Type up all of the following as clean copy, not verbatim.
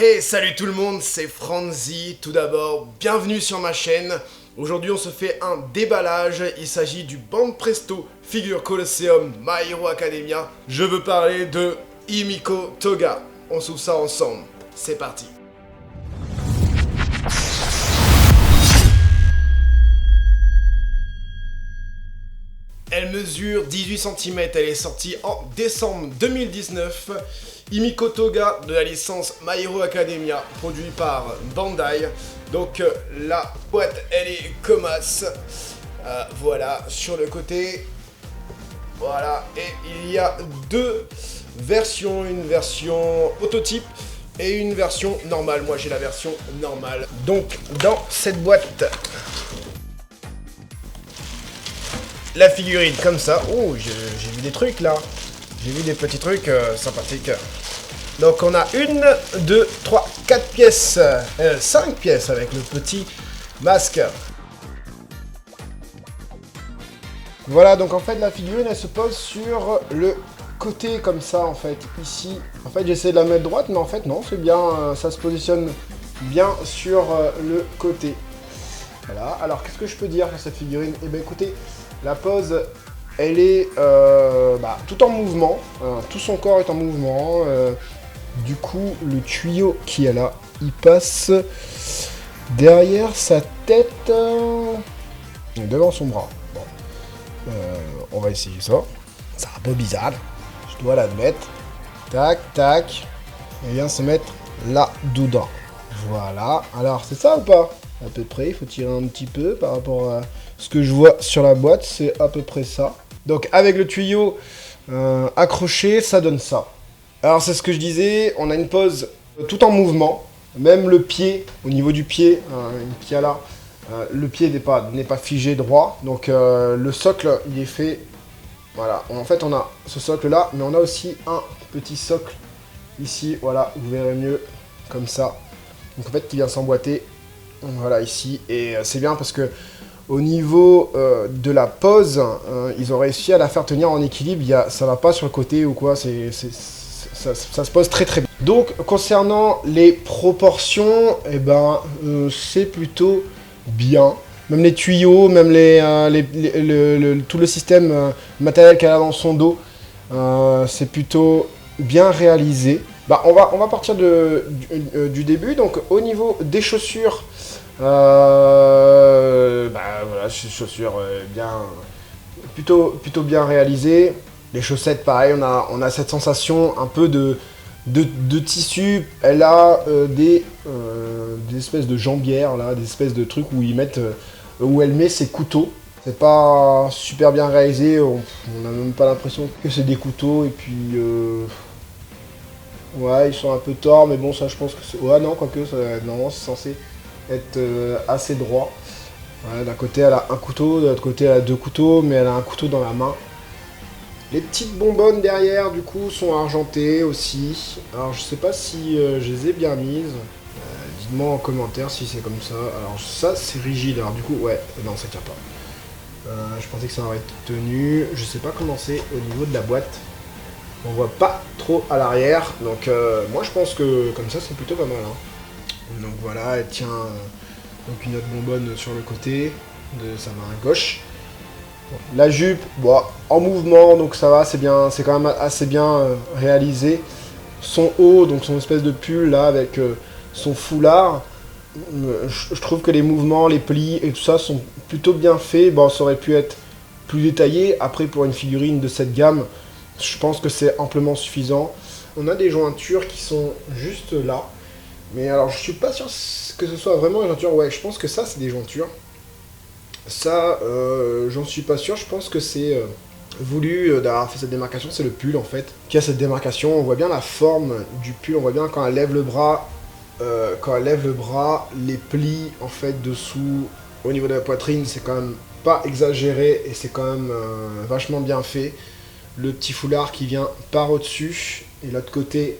Hey, salut tout le monde, c'est Franzy. Tout d'abord, bienvenue sur ma chaîne. Aujourd'hui, on se fait un déballage. Il s'agit du Banpresto Figure Colosseum My Hero Academia. Je veux parler de Himiko Toga. On s'ouvre ça ensemble. C'est parti. Elle mesure 18 cm, elle est sortie en décembre 2019. Himiko Toga de la licence My Hero Academia, produit par Bandai. Donc la boîte, elle est comme as. Voilà, sur le côté. Voilà, et il y a deux versions, une version prototype et une version normale. Moi j'ai la version normale. Donc dans cette boîte, la figurine comme ça. Oh, j'ai vu des trucs là. J'ai vu des petits trucs sympathiques. Donc on a 1, 2, 3, 4 pièces. 5 pièces avec le petit masque. Voilà, donc en fait la figurine elle se pose sur le côté comme ça en fait. Ici, en fait j'essaie de la mettre droite mais en fait non, c'est bien, ça se positionne bien sur le côté. Voilà, alors qu'est-ce que je peux dire sur cette figurine? Eh bien écoutez, la pose, elle est tout en mouvement, tout son corps est en mouvement. Du coup, le tuyau qui est là, il passe derrière sa tête, devant son bras. Bon. On va essayer ça. C'est un peu bizarre, je dois l'admettre. Tac, tac. Et vient se mettre là dedans. Voilà. Alors, c'est ça ou pas? À peu près, il faut tirer un petit peu par rapport à ce que je vois sur la boîte, c'est à peu près ça. Donc avec le tuyau accroché, ça donne ça. Alors c'est ce que je disais, on a une pose tout en mouvement, même le pied, au niveau du pied, qu'il y a là, le pied n'est pas figé droit, donc le socle il est fait, voilà, en fait on a ce socle là, mais on a aussi un petit socle ici, voilà, vous verrez mieux, comme ça, donc en fait qui vient s'emboîter. Voilà ici, et c'est bien parce que au niveau de la pose, ils ont réussi à la faire tenir en équilibre, ça va pas sur le côté ou quoi, ça se pose très très bien. Donc concernant les proportions, eh ben, c'est plutôt bien. Même les tuyaux, même tout le système matériel qu'elle a dans son dos, c'est plutôt bien réalisé. On va partir du début. Donc au niveau des chaussures, voilà, chaussures plutôt bien réalisées. Les chaussettes, pareil, on a cette sensation un peu de tissu. Elle a des espèces de jambières là, des espèces de trucs où elle met ses couteaux. C'est pas super bien réalisé. On n'a même pas l'impression que c'est des couteaux. Et puis ouais, ils sont un peu torts, mais bon, ça je pense que c'est... Ouais, non, quoique, normalement c'est censé être assez droit. Ouais, d'un côté elle a un couteau, de l'autre côté elle a deux couteaux, mais elle a un couteau dans la main. Les petites bonbonnes derrière, du coup, sont argentées aussi. Alors, je sais pas si je les ai bien mises. Dites-moi en commentaire si c'est comme ça. Alors, ça, c'est rigide. Alors, du coup, ouais, non, ça tient pas. Je pensais que ça aurait tenu. Je sais pas comment c'est au niveau de la boîte. On voit pas trop à l'arrière. Donc, moi, je pense que comme ça, c'est plutôt pas mal. Hein. Donc, voilà, elle tient donc une autre bonbonne sur le côté de sa main gauche. La jupe, bon, en mouvement, donc ça va, c'est bien, c'est quand même assez bien réalisé. Son haut, donc son espèce de pull là avec son foulard, je trouve que les mouvements, les plis et tout ça sont plutôt bien faits. Bon, ça aurait pu être plus détaillé. Après, pour une figurine de cette gamme, je pense que c'est amplement suffisant. On a des jointures qui sont juste là. Mais alors, je suis pas sûr que ce soit vraiment une jointure. Ouais, je pense que ça, c'est des jointures. Ça, j'en suis pas sûr, je pense que c'est voulu d'avoir fait cette démarcation, c'est le pull en fait, qui a cette démarcation, on voit bien la forme du pull, on voit bien quand elle lève le bras, les plis en fait dessous, au niveau de la poitrine, c'est quand même pas exagéré et c'est quand même vachement bien fait. Le petit foulard qui vient par au-dessus, et l'autre côté,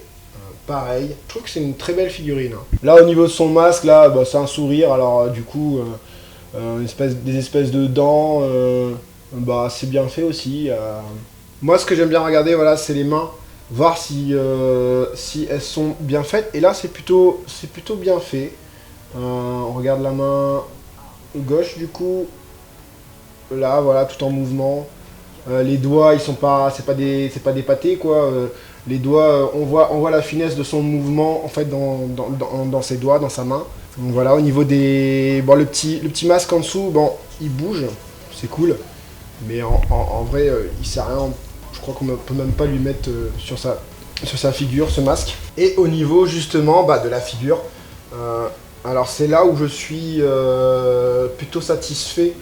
pareil. Je trouve que c'est une très belle figurine. Hein. Là, au niveau de son masque, là, bah, c'est un sourire, alors du coup... des espèces de dents, c'est bien fait aussi. Moi, ce que j'aime bien regarder, voilà, c'est les mains. voir si elles sont bien faites. Et là, c'est plutôt bien fait. On regarde la main gauche du coup. Là, voilà, tout en mouvement. Les doigts, ils sont pas, c'est pas des pâtés quoi. Les doigts, on voit la finesse de son mouvement en fait dans ses doigts, dans sa main. Donc voilà, au niveau des, bon le petit masque en dessous, bon, il bouge, c'est cool. Mais en vrai, il sert à rien. Je crois qu'on ne peut même pas lui mettre sur sa figure ce masque. Et au niveau justement de la figure, alors c'est là où je suis plutôt satisfait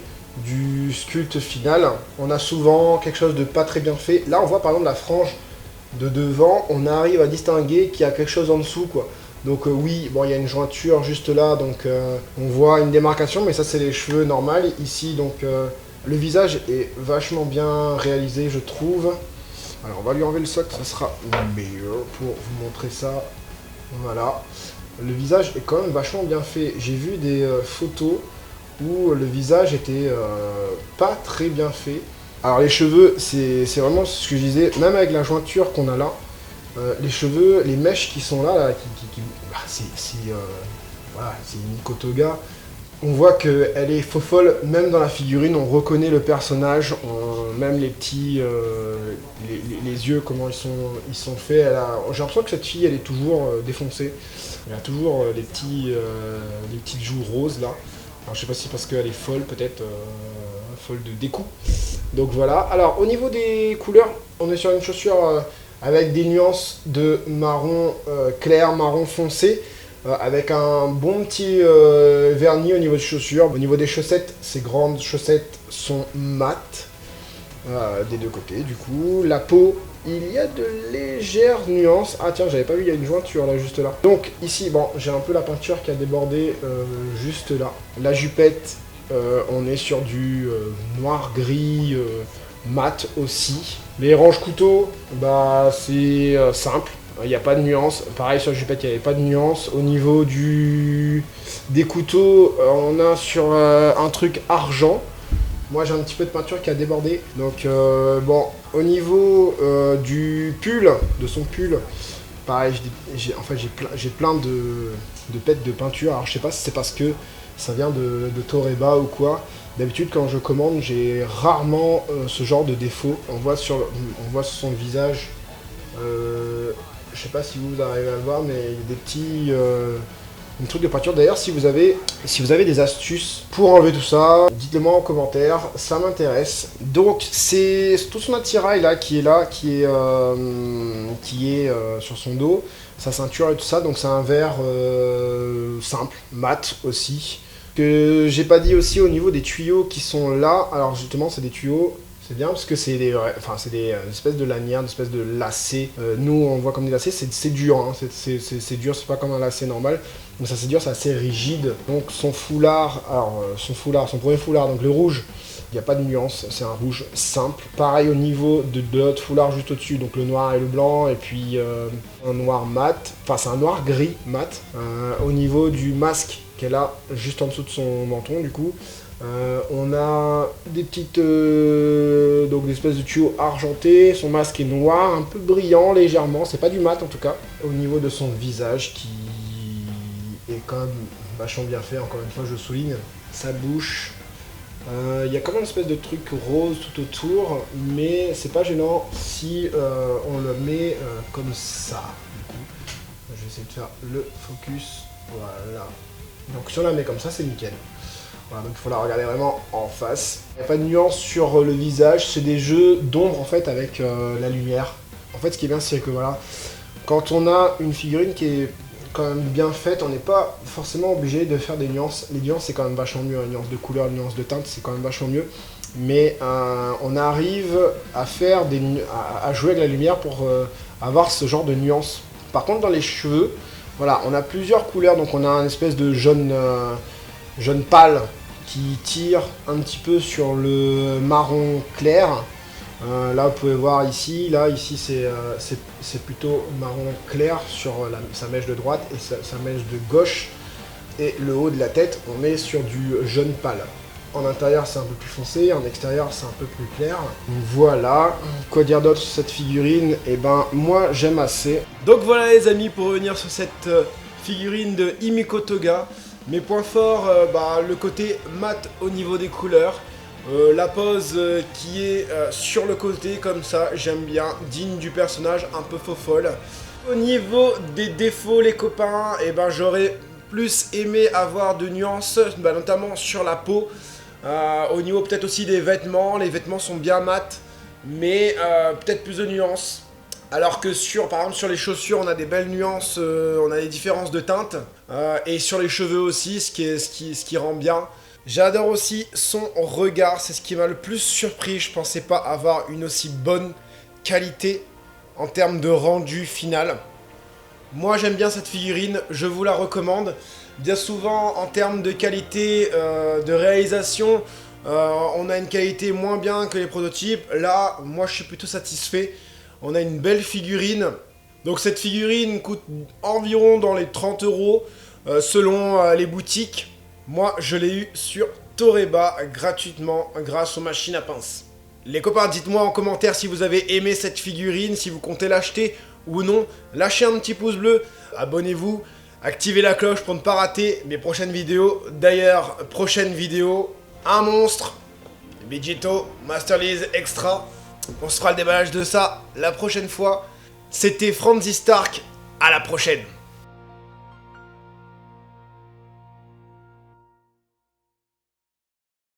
du sculpte final. On a souvent quelque chose de pas très bien fait. Là on voit par exemple la frange de devant, on arrive à distinguer qu'il y a quelque chose en dessous quoi. Donc oui, bon il y a une jointure juste là, donc on voit une démarcation, mais ça c'est les cheveux normaux. Ici donc le visage est vachement bien réalisé je trouve. Alors on va lui enlever le socle, ça sera meilleur pour vous montrer ça. Voilà. Le visage est quand même vachement bien fait. J'ai vu des photos où le visage était pas très bien fait. Alors les cheveux, c'est vraiment ce que je disais, même avec la jointure qu'on a là, les cheveux, les mèches qui sont là, voilà, c'est une Kotoga. On voit qu'elle est faux folle, même dans la figurine, on reconnaît le personnage, même les petits, les yeux, comment ils sont faits. J'ai l'impression que cette fille, elle est toujours défoncée. Elle a toujours les petites joues roses là. Alors je sais pas si parce qu'elle est folle, peut-être folle de découp. Donc voilà. Alors au niveau des couleurs, on est sur une chaussure avec des nuances de marron clair, marron foncé. Avec un bon petit vernis au niveau des chaussures. Au niveau des chaussettes, ces grandes chaussettes sont mates des deux côtés du coup. La peau, il y a de légères nuances. Ah tiens, j'avais pas vu, il y a une jointure là, juste là. Donc ici, bon, j'ai un peu la peinture qui a débordé juste là. La jupette, on est sur du noir-gris mat aussi. Les range-couteaux, c'est simple. Il n'y a pas de nuance. Pareil sur la jupette, il n'y avait pas de nuance. Au niveau des couteaux, on a sur un truc argent. Moi j'ai un petit peu de peinture qui a débordé. Donc bon, au niveau du pull, de son pull, pareil, j'ai plein de pets de peinture. Alors je sais pas si c'est parce que ça vient de Toreba ou quoi. D'habitude quand je commande, j'ai rarement ce genre de défaut. On voit sur son visage. Je sais pas si vous arrivez à le voir, mais il y a des petits trucs de peinture. D'ailleurs, si vous avez des astuces pour enlever tout ça, dites-le moi en commentaire, ça m'intéresse. Donc c'est tout son attirail là, qui est sur son dos, sa ceinture et tout ça. Donc c'est un verre simple, mat aussi. Que j'ai pas dit aussi au niveau des tuyaux qui sont là. Alors justement, c'est des tuyaux. C'est bien parce que c'est des espèces de lanières, des espèces de lacets. Nous, on voit comme des lacets, c'est dur, hein, c'est dur, c'est pas comme un lacet normal. Donc ça c'est dur, c'est assez rigide. Donc son foulard, son premier foulard, donc le rouge, il n'y a pas de nuance, c'est un rouge simple. Pareil au niveau de l'autre foulard juste au-dessus, donc le noir et le blanc, et puis un noir mat, enfin c'est un noir gris mat. Au niveau du masque qu'elle a juste en dessous de son menton du coup. On a des petites donc des espèces de tuyaux argentés, son masque est noir, un peu brillant légèrement, c'est pas du mat en tout cas. Au niveau de son visage qui est quand même vachement bien fait, encore une fois je souligne, sa bouche, il y a quand même une espèce de truc rose tout autour, mais c'est pas gênant si on le met comme ça. Du coup, je vais essayer de faire le focus, voilà. Donc si on la met comme ça, c'est nickel. Voilà, donc il faut la regarder vraiment en face. Il n'y a pas de nuance sur le visage, c'est des jeux d'ombre en fait avec la lumière. En fait ce qui est bien c'est que voilà, quand on a une figurine qui est quand même bien faite, on n'est pas forcément obligé de faire des nuances. Les nuances c'est quand même vachement mieux, les nuances de couleur, les nuances de teinte c'est quand même vachement mieux. Mais on arrive à faire à jouer avec la lumière pour avoir ce genre de nuances. Par contre dans les cheveux, voilà, on a plusieurs couleurs, donc on a une espèce de jaune pâle qui tire un petit peu sur le marron clair. Là vous pouvez voir ici, ici c'est plutôt marron clair sur sa mèche de droite et sa mèche de gauche. Et le haut de la tête, on est sur du jaune pâle. En intérieur c'est un peu plus foncé, en extérieur c'est un peu plus clair. Donc voilà, quoi dire d'autre sur cette figurine? Eh ben moi j'aime assez. Donc voilà les amis, pour revenir sur cette figurine de Himiko Toga. Mes points forts, le côté mat au niveau des couleurs. La pose qui est sur le côté comme ça, j'aime bien, digne du personnage, un peu faux folle. Au niveau des défauts les copains, eh ben j'aurais plus aimé avoir de nuances, notamment sur la peau. Au niveau peut-être aussi des vêtements, les vêtements sont bien mat, mais peut-être plus de nuances. Alors que par exemple sur les chaussures on a des belles nuances, on a des différences de teintes. Et sur les cheveux aussi, ce qui rend bien. J'adore aussi son regard, c'est ce qui m'a le plus surpris. Je pensais pas avoir une aussi bonne qualité en termes de rendu final. Moi j'aime bien cette figurine, je vous la recommande. Bien souvent en termes de qualité de réalisation, on a une qualité moins bien que les prototypes. Là, moi je suis plutôt satisfait. On a une belle figurine. Donc cette figurine coûte environ dans les 30 € selon les boutiques. Moi je l'ai eu sur Toreba gratuitement grâce aux machines à pince. Les copains, dites-moi en commentaire si vous avez aimé cette figurine, si vous comptez l'acheter ou non. Lâchez un petit pouce bleu, abonnez-vous, activez la cloche pour ne pas rater mes prochaines vidéos. D'ailleurs, prochaine vidéo, un monstre, Vegito, Master Lease Extra. On se fera le déballage de ça la prochaine fois. C'était Franzy Stark, à la prochaine.